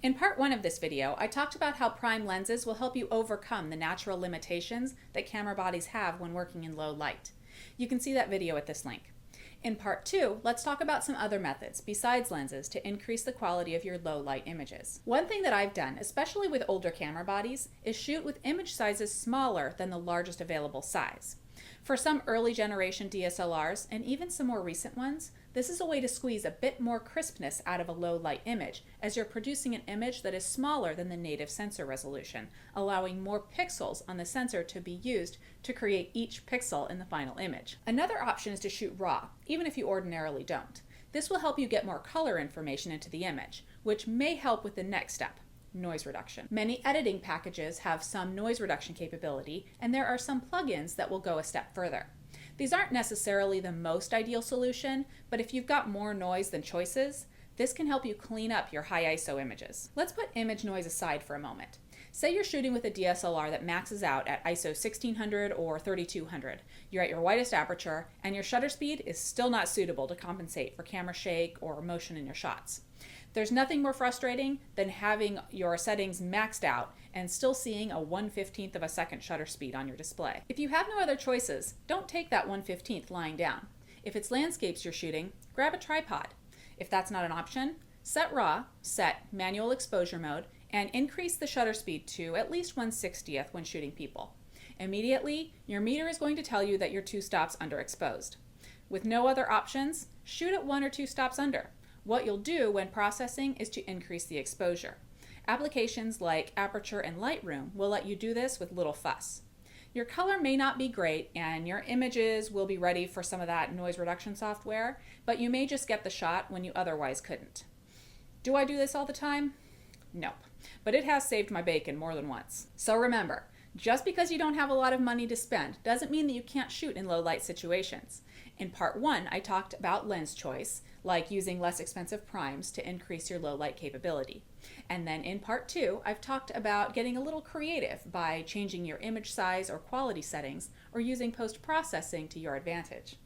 In part one of this video, I talked about how prime lenses will help you overcome the natural limitations that camera bodies have when working in low light. You can see that video at this link. In part two, let's talk about some other methods besides lenses to increase the quality of your low light images. One thing that I've done, especially with older camera bodies, is shoot with image sizes smaller than the largest available size. For some early generation DSLRs, and even some more recent ones, this is a way to squeeze a bit more crispness out of a low light image, as you're producing an image that is smaller than the native sensor resolution, allowing more pixels on the sensor to be used to create each pixel in the final image. Another option is to shoot RAW, even if you ordinarily don't. This will help you get more color information into the image, which may help with the next step: noise reduction. Many editing packages have some noise reduction capability, and there are some plugins that will go a step further. These aren't necessarily the most ideal solution, but if you've got more noise than choices, this can help you clean up your high ISO images. Let's put image noise aside for a moment. Say you're shooting with a DSLR that maxes out at ISO 1600 or 3200. You're at your widest aperture, and your shutter speed is still not suitable to compensate for camera shake or motion in your shots. There's nothing more frustrating than having your settings maxed out and still seeing a 1/15th of a second shutter speed on your display. If you have no other choices, don't take that 1/15th lying down. If it's landscapes you're shooting, grab a tripod. If that's not an option, set RAW, set manual exposure mode, and increase the shutter speed to at least 1/60th when shooting people. Immediately, your meter is going to tell you that you're 2 stops underexposed. With no other options, shoot at 1 or 2 stops under. What you'll do when processing is to increase the exposure. Applications like Aperture and Lightroom will let you do this with little fuss. Your color may not be great, and your images will be ready for some of that noise reduction software, but you may just get the shot when you otherwise couldn't. Do I do this all the time? Nope, but it has saved my bacon more than once. So remember, just because you don't have a lot of money to spend doesn't mean that you can't shoot in low light situations. In part one, I talked about lens choice, like using less expensive primes to increase your low light capability. And then in part two, I've talked about getting a little creative by changing your image size or quality settings or using post-processing to your advantage.